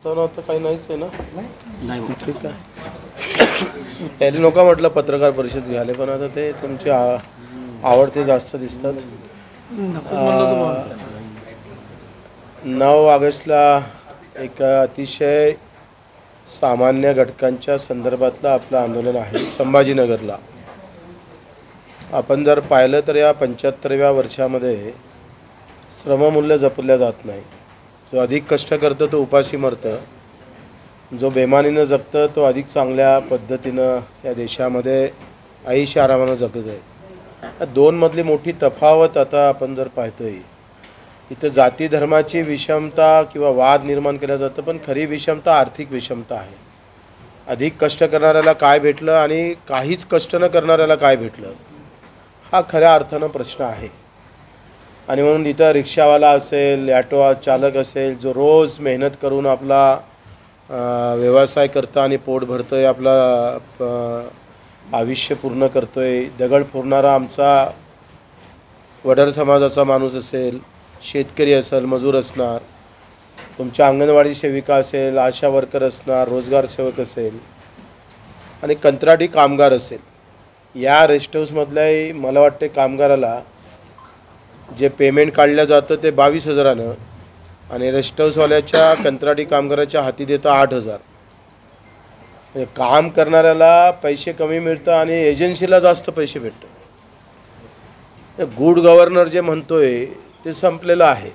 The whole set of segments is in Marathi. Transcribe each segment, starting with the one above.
तर आता काही नाहीच आहे ना. नाही ठीक आहे. त्याला नका म्हटलं पत्रकार परिषद घ्यायला, पण आता ते तुमचे आवडते जास्त दिसतात. 9 ऑगस्टला एक अतिशय सामान्य घटकांच्या संदर्भातलं आपलं आंदोलन आहे संभाजीनगरला. आपण जर पाहिलं तर या 75व्या वर्षामध्ये श्रममूल्य जपलं जात नाही. जो अधिक कष्ट करतो तो उपाशी मरतं, जो बेमानीनं जगतं तो अधिक चांगल्या पद्धतीनं या देशामध्ये आयुष्य आरामानं जगत आहे. या दोनमधली मोठी तफावत आता आपण जर पाहतोय, इथं जाती धर्माची विषमता किंवा वाद निर्माण केला जातं, पण खरी विषमता आर्थिक विषमता आहे. अधिक कष्ट करणाऱ्याला काय भेटलं आणि काहीच कष्ट न करणाऱ्याला काय भेटलं, हा खऱ्या अर्थानं प्रश्न आहे. आणि म्हणून इथं रिक्षावाला असेल, ॲटो चालक असेल, जो रोज मेहनत करून आपला व्यवसाय करतो आणि पोट भरतो आहे, आपला आयुष्य पूर्ण करतो आहे. दगड फोडणारा आमचा वडार समाजाचा माणूस असेल, शेतकरी असेल, मजूर असणार, तुमच्या अंगणवाडी सेविका असेल, आशा वर्कर असणार, रोजगार सेवक असेल आणि कंत्राटी कामगार असेल. या रेस्ट हाऊसमधल्याही मला वाटते कामगाराला जे पेमेंट काढलं जातं ते 22,000नं आणि रेस्ट हाऊसवाल्याच्या कंत्राटी कामगाराच्या हाती देतं 8,000. म्हणजे काम करणाऱ्याला पैसे कमी मिळतं आणि एजन्सीला जास्त पैसे भेटतं. गुड गव्हर्नर जे म्हणतोय ते संपलेलं आहे.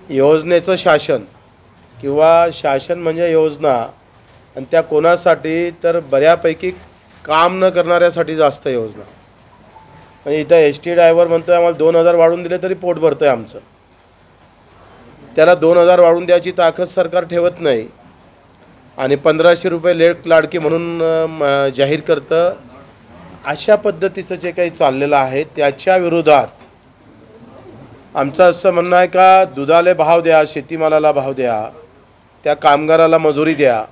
योजनेचं शासन किंवा शासन म्हणजे योजना, आणि त्या कोणासाठी तर बऱ्यापैकी काम न करणाऱ्यासाठी जास्त योजना. म्हणजे इथं ST ड्रायव्हर म्हणतो आहे आम्हाला 2,000 वाढवून दिले तरी पोट भरतं आहे आमचं. त्याला 2,000 वाढवून द्यायची ताकद सरकार ठेवत नाही आणि 1,500 रुपये लेट लाडकी म्हणून जाहीर करतं. अशा पद्धतीचं जे काही चाललेलं आहे त्याच्या विरोधात आमचं असं म्हणणं आहे का दुधाला भाव द्या, शेतीमालाला भाव द्या, त्या कामगाराला मजुरी द्या,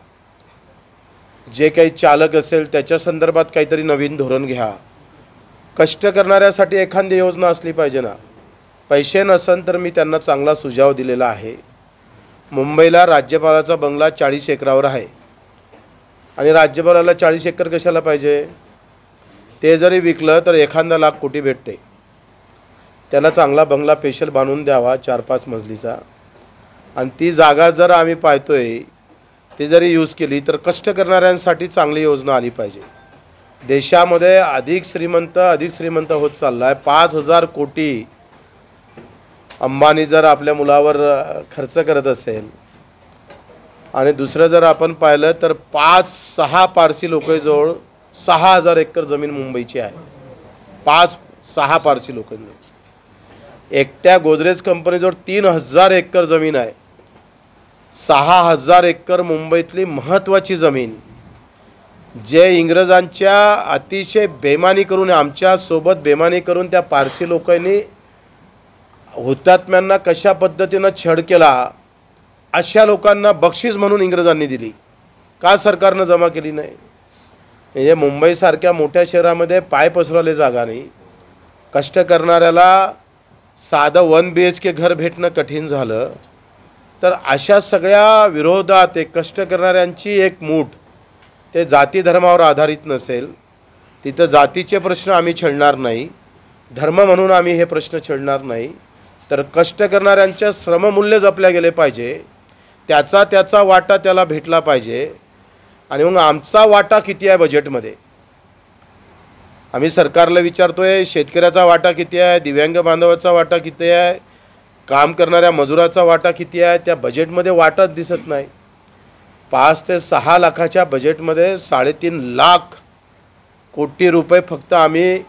जे काही चालक असेल त्याच्या संदर्भात काहीतरी नवीन धोरण घ्या. कष्ट करणाऱ्यासाठी एखादी योजना असली पाहिजे ना. पैसे नसन तर मी त्यांना चांगला सुझाव दिलेला आहे. मुंबईला राज्यपालाचा बंगला 40 एकरावर आहे आणि राज्यपालाला 40 एकर कशाला पाहिजे. ते जरी विकलं तर एखादा लाख कोटी भेटते. त्याला चांगला बंगला स्पेशल बांधून द्यावा 4-5 मजलीचा, आणि ती जागा जर आम्ही पाहतोय ती जरी यूज केली तर कष्ट करणाऱ्यांसाठी चांगली योजना आली पाहिजे. देशामध्ये अधिक श्रीमंत होत चालला आहे. 5,000 कोटी अंबानी जर आपल्या मुलावर खर्च करत असेल आणि दुसरं जर आपण पाहिलं तर 5-6 पारसी लोकांजवळ 6,000 एकर जमीन मुंबईची आहे. 5-6 पारसी लोकांजवळ. एकट्या गोदरेज कंपनीजवळ 3,000 एकर जमीन आहे. 6,000 एकर मुंबईतली महत्त्वाची जमीन, जे इंग्रजांच्या अतिशय बेमानी करून आमच्यासोबत बेमानी करून त्या पारसी लोकांनी हुतात्म्यांना कशा पद्धतीनं छळ केला, अशा लोकांना बक्षीस म्हणून इंग्रजांनी दिली. का सरकारनं जमा केली नाही. म्हणजे मुंबईसारख्या मोठ्या शहरामध्ये पाय पसरवले जागा नाही. कष्ट करणाऱ्याला साधं 1 BHK घर भेटणं कठीण झालं. तर अशा सगळ्या विरोधात एक कष्ट करणाऱ्यांची एक मूठ ते जाती धर्मावर आधारित नसेल, तिथं जातीचे प्रश्न आम्ही छेडणार नाही, धर्म म्हणून आम्ही हे प्रश्न छेडणार नाही, तर कष्ट करणाऱ्यांच्या श्रममूल्य जपल्या गेले पाहिजे. त्याचा वाटा त्याला भेटला पाहिजे. आणि मग आमचा वाटा किती आहे बजेटमध्ये आम्ही सरकारला विचारतोय. शेतकऱ्याचा वाटा किती आहे, दिव्यांग बांधवाचा वाटा किती आहे, काम करणाऱ्या मजुराचा वाटा किती आहे, त्या बजेटमध्ये वाटाच दिसत नाही. 5 ते 6 लाखाच्या बजेटमध्ये 3.5 लाख कोटी रुपये फक्त आम्ही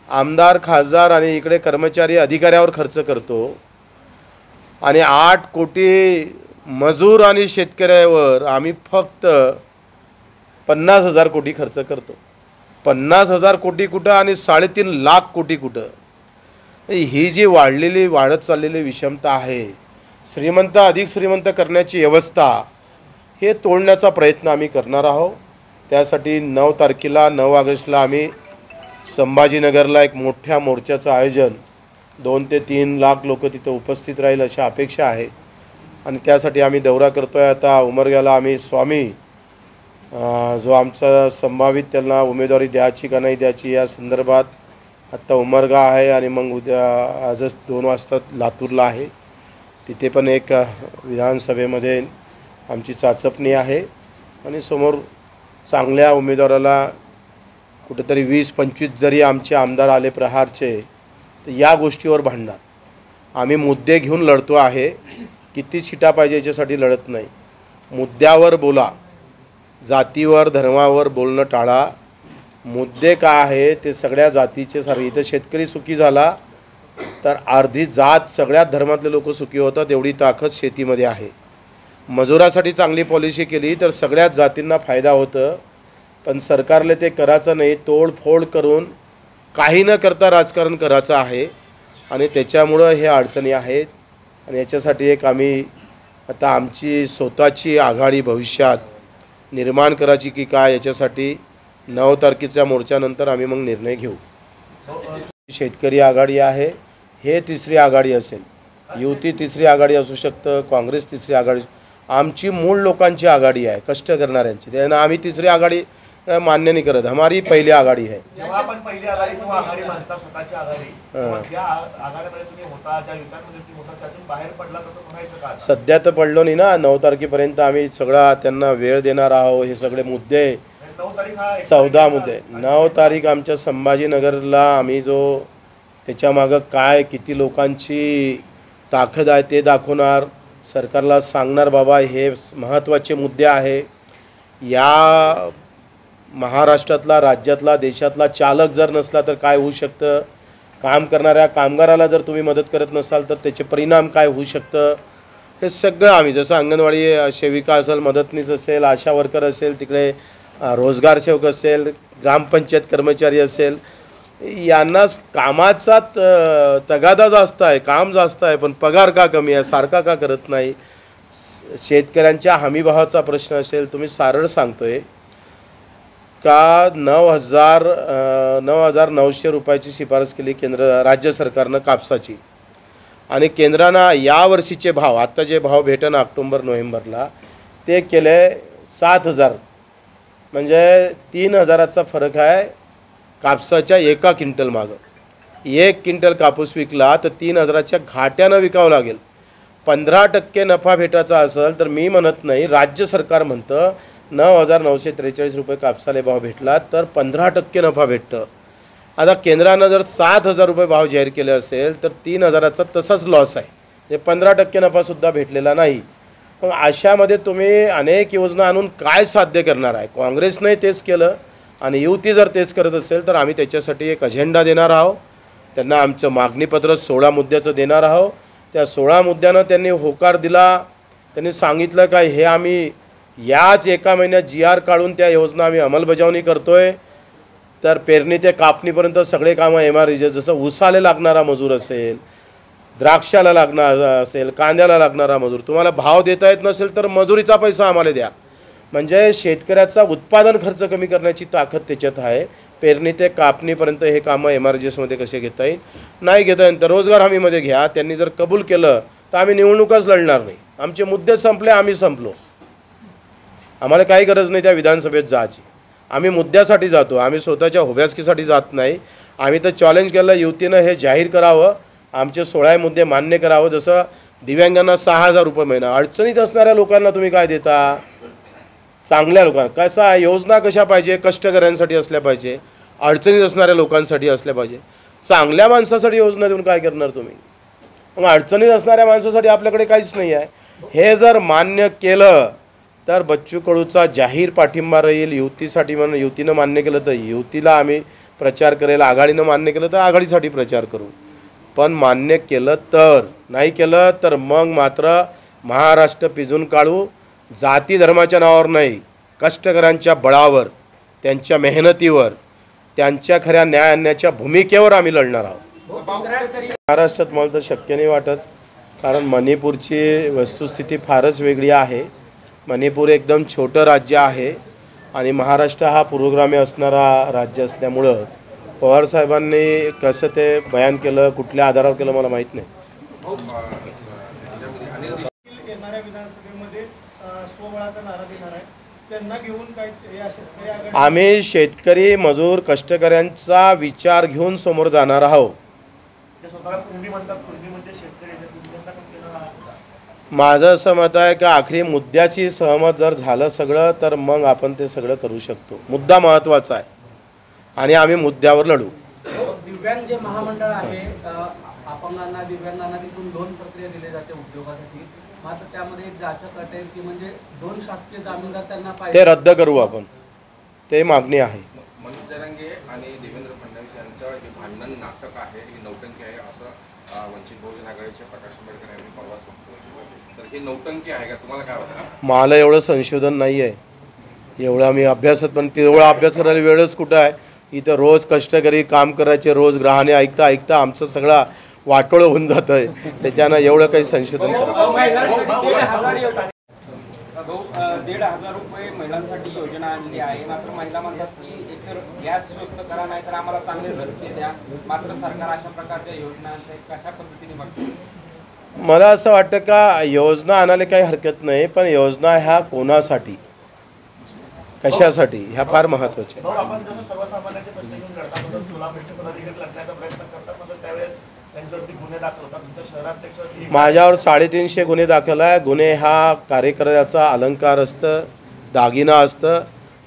आमदार, खासदार आणि इकडे कर्मचारी अधिकाऱ्यावर खर्च करतो आणि 8 कोटी मजूर आणि शेतकऱ्यावर आम्ही फक्त 50,000 कोटी खर्च करतो. 50,000 कोटी कुठं आणि 3.5 लाख कोटी कुठं. ही जी वाढत चाललेली विषमता आहे, श्रीमंत अधिक श्रीमंत करण्याची व्यवस्था, हे तोडण्याचा प्रयत्न आम्ही करणार आहोत. त्यासाठी 9 तारखेला 9 ऑगस्टला आम्ही संभाजीनगरला एक मोठ्या मोर्चाचं आयोजन 2 ते 3 लाख लोक तिथं उपस्थित राहील अशी अपेक्षा आहे. आणि त्यासाठी आम्ही दौरा करतो आहे. आता उमरग्याला आम्ही स्वामी जो आमचा संभावित त्यांना उमेदवारी द्यायची का नाही द्यायची या संदर्भात आत्ता उमरगा आहे आणि मग उद्या आजच 2 वाजता लातूरला आहे. तिथे पण एक विधानसभेमध्ये आमची चाचपणी आहे आणि समोर चांगल्या उमेदवाराला कुठेतरी 20-25 जरी आमचे आमदार आले प्रहारचे तर या गोष्टीवर भांडणार. आम्ही मुद्दे घेऊन लढतो आहे. किती सीटा पाहिजे याच्यासाठी लढत नाही. मुद्द्यावर बोला, जातीवर धर्मावर बोलणं टाळा. मुद्दे काय आहे ते सगळ्या जातीचे सारे. इथं शेतकरी सुखी झाला तर अर्धी जात सगळ्यात धर्मातले लोक सुखी होतात. एवढी ताकद शेतीमध्ये आहे. मजुरासाठी चांगली पॉलिसी केली तर सगळ्याच जातींना फायदा होतं. पण सरकारला ते करायचं नाही. तोडफोड करून काही न करता राजकारण करायचं आहे आणि त्याच्यामुळं हे अडचणी आहेत. आणि याच्यासाठी एक आम्ही आता आमची स्वतःची आघाडी भविष्यात निर्माण करायची की काय याच्यासाठी 9 तारखेच्या मोर्चानंतर आम्ही मग निर्णय घेऊ. शेतकरी आघाडी आहे, हे तिसरी आघाडी असेल. युती तिसरी आघाडी असू शकतं, काँग्रेस तिसरी आघाडी. आमची मूळ लोकांची आघाडी आहे, कष्ट करणाऱ्यांची. त्यानं आम्ही तिसरी आघाडी मान्य नाही करत. हमारी पहिली आघाडी आहे. जेव्हा आपण पहिली आघाडी किंवा आघाडी मानता स्वतःची आघाडी, ज्या आघाडीमध्ये तुम्ही होता, ज्या युद्धांमध्ये तुम्ही होता, त्यातून बाहेर पडला कसं म्हणायचं का? सध्या तर पडलो नाही ना. 9 तारखेपर्यंत आम्ही सगळा त्यांना वेळ देणार आहोत. हे सगळे मुद्दे 9 तारीख हा 14 मुद्दे. 9 तारीख आमच्या संभाजीनगरला आम्ही जो त्याच्यामागं काय किती लोकांची ताकद आहे ते दाखवणार. सरकारला सांगणार बाबा हे महत्त्वाचे मुद्दे आहे. या महाराष्ट्रातला, राज्यातला, देशातला चालक जर नसला तर काय होऊ शकतं. काम करणाऱ्या कामगाराला जर तुम्ही मदत करत नसाल तर त्याचे परिणाम काय होऊ शकतं. हे सगळं आम्ही जसं अंगणवाडी सेविका असेल, मदतनीस असेल, आशा वर्कर असेल, तिकडे रोजगार सेवक असेल, ग्रामपंचायत कर्मचारी असेल, यांना कामाचा तगादा जास्त आहे, काम जास्त आहे, पण पगार का कमी आहे, सारखा का करत नाही. शेतकऱ्यांच्या हमीभावाचा प्रश्न असेल, तुम्ही सरळ सांगतोय का 9,900 रुपयाची शिफारस केली राज्य सरकारनं कापसाची. आणि केंद्रानं यावर्षीचे भाव, आत्ता जे भाव भेटन ऑक्टोबर-नोव्हेंबरला, ते केले 7,000. म्हणजे 3,000चा फरक आहे कापसाच्या एका क्विंटल मागं. 1 क्विंटल कापूस विकला तर 3,000च्या घाट्यानं विकावं लागेल. 15% नफा भेटायचा असेल तर मी म्हणत नाही, राज्य सरकार म्हणतं 9,943 रुपये कापसाला भाव भेटला तर 15% नफा भेटतं. आता केंद्रानं जर 7,000 रुपये भाव जाहीर केले असेल तर 3,000चा तसाच लॉस आहे. म्हणजे 15% नफासुद्धा भेटलेला नाही. मग अशामध्ये तुम्ही अनेक योजना आणून काय साध्य करणार आहे. काँग्रेसने तेच केलं आणि युती जर तेच करत असेल तर आम्ही त्याच्यासाठी एक अजेंडा देणार आहोत. त्यांना आमचं मागणीपत्र 16 मुद्द्याचं देणार आहोत. त्या 16 मुद्द्यानं त्यांनी होकार दिला. त्यांनी सांगितलं काय हे आम्ही याच एका महिन्यात GR काढून त्या योजना आम्ही अंमलबजावणी करतो आहे. तर पेरणी ते कापणीपर्यंत सगळे कामं MREJ, जसं ऊसाला लागणारा मजूर असेल, द्राक्षाला लागणार असेल, कांद्याला लागणारा मजूर, तुम्हाला भाव देता येत नसेल तर मजुरीचा पैसा आम्हाला द्या. म्हणजे शेतकऱ्याचा उत्पादन खर्च कमी करण्याची ताकद त्याच्यात आहे. पेरणी ते कापणीपर्यंत हे कामं MREJमध्ये कसे घेता येईल. नाही घेता येईल तर रोजगार हमीमध्ये घ्या. त्यांनी जर कबूल केलं तर आम्ही निवडणूकच लढणार नाही. आमचे मुद्दे संपले, आम्ही संपलो. आम्हाला काही गरज नाही त्या विधानसभेत जायची. आम्ही मुद्द्यासाठी जातो, आम्ही स्वतःच्या हुब्यासकीसाठी जात नाही. आम्ही तर चॅलेंज केलं युतीनं हे जाहीर करावं, आमचे 16 मुद्दे मान्य करावं. जसं दिव्यांगांना 6,000 रुपये महिना, अडचणीत असणाऱ्या लोकांना तुम्ही काय देता. चांगल्या लोकांना कसा योजना कशा पाहिजे, कष्टकऱ्यांसाठी असल्या पाहिजे, अडचणीत असणाऱ्या लोकांसाठी असल्या पाहिजे. चांगल्या माणसासाठी योजना देऊन काय करणार तुम्ही. मग अडचणीत असणाऱ्या माणसासाठी आपल्याकडे काहीच नाही आहे. हे जर मान्य केलं तर बच्चू कडूचा जाहीर पाठिंबा राहील. युतीसाठी म्हणून युतीनं मान्य केलं तर युतीला आम्ही प्रचार करेल, आघाडीनं मान्य केलं तर आघाडीसाठी प्रचार करू. पण मान्य केलं तर, नाही केलं तर मग मात्र महाराष्ट्र पिजून काढू. जाती धर्माच्या नावावर नाही, कष्टकऱ्यांच्या बळावर, त्यांच्या मेहनतीवर, त्यांच्या खऱ्या न्याय आणण्याच्या भूमिकेवर आम्ही लढणार आहोत. महाराष्ट्रात मला तर शक्य नाही वाटत, कारण मणिपूरची वस्तुस्थिती फारच वेगळी आहे. मणिपूर एकदम छोटं राज्य आहे आणि महाराष्ट्र हा पूर्वग्रामी असणारा राज्य असल्यामुळं पवारसाहेबांनी कसं ते बयान केलं, कुठल्या आधारावर केलं मला माहीत नाही. येणाऱ्या विधानसभेमध्ये स्वबळाचा नारा देणार आहे, त्यांना घेऊन काय या शेतकरी आघाडी आम्ही शेतकरी मजूर कष्टकऱ्यांचा विचार घेऊन समोर जाणार आहोत. ते स्वतःला कुणबी म्हणतात, कुणबी म्हणजे शेतकरी आहेत, तुम्ही त्यांना पण केलं आहात का? माझं असं मत आहे की आखरी मुद्द्याची सहमत जर झालं सगळं तर मग आपण ते सगळं करू शकतो. मुद्दा महत्त्वाचा आहे आणि आम्ही मुद्द्यावर लढू. दिव्यांग जे महामंडळ आहे, अपंगांना दिव्यांगांना तिथून लोन प्रक्रिया दिली जाते उद्योगासाठी, मात्र त्यामध्ये एक जाचक अट आहे की म्हणजे 2 शासकीय जामीनदार त्यांना ते पाहिजे. रद्द करू आपण, ते मागणी आहे. मनोज जरांगे आणि देवेंद्र फडणवीस यांचं हे भांडण नाटक आहे, ही नौटंकी आहे असं वंचित बहुजन आघाडीचे प्रकाश आंबेडकर यांनी परवाच म्हटलं. तर ही नौटंकी आहे का, तुम्हाला काय वाटतं? मला एवढं संशोधन नाही आहे, एवढं आम्ही अभ्यासात पण तेवढा अभ्यास करायला वेळच कुठं आहे. इथं रोज कष्टकरी काम करायचे, रोज ग्रहाने ऐकता ऐकता आमचं सगळं वाटोळं होऊन जातं आहे. त्याच्यानं एवढं काही संशोधन करत 1,500 रुपये महिलांसाठी योजना आणली आहे, मात्र महिला म्हणतात की एकतर गॅस स्वस्त करा, नाही तर आम्हाला चांगले रस्ते द्या. मात्र सरकार अशा प्रकारच्या योजनांचा कशा पद्धतीने बघते? मला असं वाटतं का योजना आणायला काही हरकत नाही, पण योजना ह्या कोणासाठी, कशासाठी, ह्या फार महत्त्वाच्या. भाऊ, आपण जसं सर्वसामान्यांचे प्रश्न घेऊन लढता, तसं सोलापूरचे पदाधिकारी लढण्याचा प्रयत्न करतात, मात्र त्यावेळेस त्यांच्यावरती गुन्हे दाखल होतात. तुमच्या शहराध्यक्षावरती माझ्यावर 350 गुन्हे दाखल आहे. गुन्हे हा कार्यकर्त्याचा अलंकार असतं, दागिना असतं,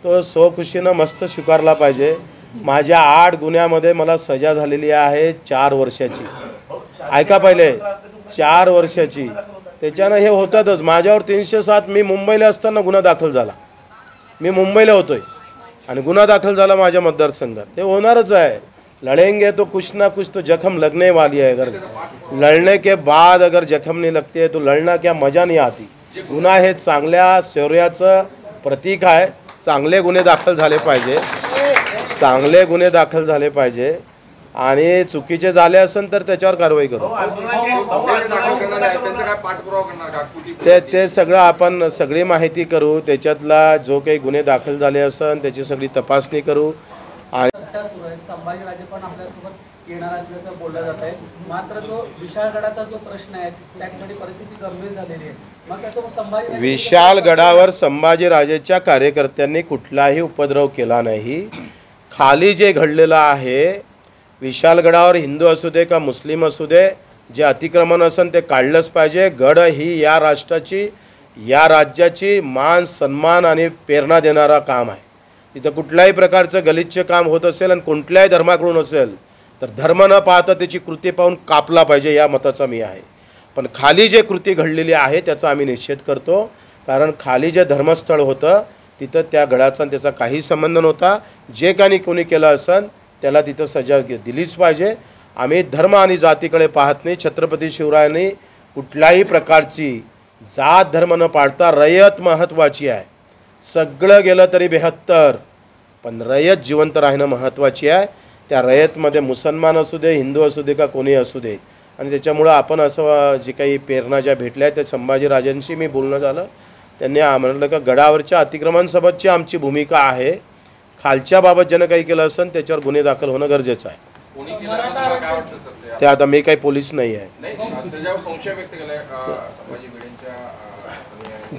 तो स्वखुशीनं मस्त स्वीकारला पाहिजे. माझ्या 8 गुन्ह्यामध्ये मला सजा झालेली आहे 4 वर्षाची. ऐका पहिले, 4 वर्षाची. त्याच्यानं हे होतातच. माझ्यावर 307, मी मुंबईला असताना गुन्हा दाखल झाला, मी मुंबईला होतोय आणि गुन्हा दाखल झाला माझ्या मतदारसंघात. ते होणारच आहे. लड़ेंगे तो कुछ ना कुछ तो जख्म लगने वाली है. अगर लड़ने के बाद अगर जख्म नहीं लगती है तो लड़ना क्या मजा नहीं आती. गुन्हा हे चांगल्या शौर्याचं प्रतीक आहे. चांगले गुन्हे दाखल झाले पाहिजे, चांगले गुन्हे दाखल झाले पाहिजे आणि चुकीचे झाले असेल तर त्याच्यावर कारवाई करू. ते सगळं आपण सगळी माहिती करू, त्याच्यातला जो काही गुन्हे दाखल झाले असेल त्याची सगळी तपासणी करू. आणि चर्चा सुरू आहे, संभाजीराजे पण आपल्यासोबत येणार असल्याचं बोललं जात आहे. मात्र जो विशाळगडाचा जो प्रश्न आहे त्या ठिकाणी परिस्थिती गंभीर झालेली आहे. मग कसं संभाजी विशाळगडावर संभाजीराजेच्या कार्यकर्त्यांनी कुठलाही उपद्रव केला नाही. खाली जे घडलेलं आहे विशाळगडावर, हिंदू असू दे का मुस्लिम असू दे, जे अतिक्रमण असेल ते काढलंच पाहिजे. गड ही या राष्ट्राची, या राज्याची मान सन्मान आणि प्रेरणा देणारा काम आहे. तिथं कुठल्याही प्रकारचं गलिच्छ काम होत असेल आणि कोणत्याही धर्माकडून असेल तर धर्म न पाहता त्याची कृती पाहून कापला पाहिजे, या मताचा मी आहे. पण खाली जे कृती घडलेली आहे त्याचा आम्ही निषेध करतो. कारण खाली जे धर्मस्थळ होतं तिथं त्या गडाचा त्याचा काही संबंध नव्हता. जे काही कोणी केलं असेल त्याला तिथं सजा दिलीच पाहिजे. आम्ही धर्म आणि जातीकडे पाहत नाही. छत्रपती शिवरायांनी कुठल्याही प्रकारची जात धर्म न पाळता रयत महत्त्वाची आहे. सगळं गेलं तरी 72, पण रयत जिवंत राहणं महत्त्वाची आहे. त्या रयतमध्ये मुसलमान असू दे, हिंदू असू दे का कोणी असू दे. आणि त्याच्यामुळं आपण असं जे काही प्रेरणा ज्या भेटल्या त्या संभाजीराजांशी मी बोलणं झालं. त्यांनी म्हटलं का गडावरच्या अतिक्रमणासोबतची आमची भूमिका आहे. खालच्या बाबत ज्यानं काही केलं असेल त्याच्यावर गुन्हे दाखल होणं गरजेचं आहे. ते आता मी काही पोलीस नाही आहे.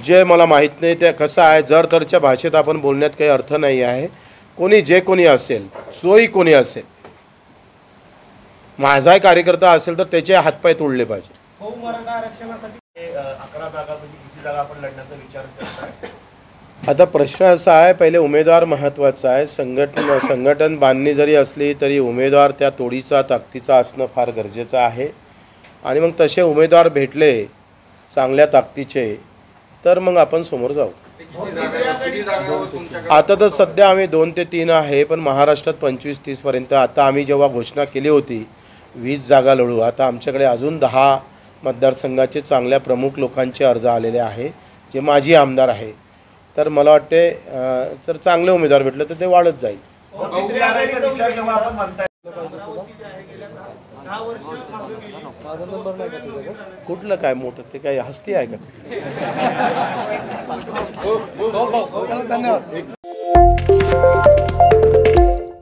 जे मला माहीत नाही ते कसं आहे, जर तरच्या भाषेत आपण बोलण्यात काही अर्थ नाही आहे. कोणी जे कोणी असेल, सोयी कोणी असेल, माझाही कार्यकर्ता असेल तर त्याचे हातपाय तोडले पाहिजे. मराठा आरक्षणासाठी 11 जागापैकी किती जागा आपण लढण्याचा विचार करताय? आता प्रश्न असा आहे, पहिले उमेदवार महत्त्वाचा आहे. संघटन बांधणी जरी असली तरी उमेदवार त्या तोडीचा ताकदीचा असणं फार गरजेचं आहे. आणि मग तसे उमेदवार भेटले चांगल्या ताकदीचे तर मग आपण समोर जाऊ. आता तर सध्या आम्ही 2 ते 3 आहे, पण महाराष्ट्रात 25-30 पर्यंत. आता आम्ही जेव्हा घोषणा केली होती 20 जागा लढू, आता आमच्याकडे अजून 10 मतदारसंघाचे चांगल्या प्रमुख लोकांचे अर्ज आलेले आहे जे माजी आमदार आहे. तर मला वाटते जर चांगले उमेदवार भेटले तर ते वाढत जाईल. तिसऱ्या आघाडीचा विचार जेव्हा आपण म्हणताय, 10 वर्ष मागे गेली. कुठलं काय मोठं, ते काय हस्ती आहे का? धन्यवाद.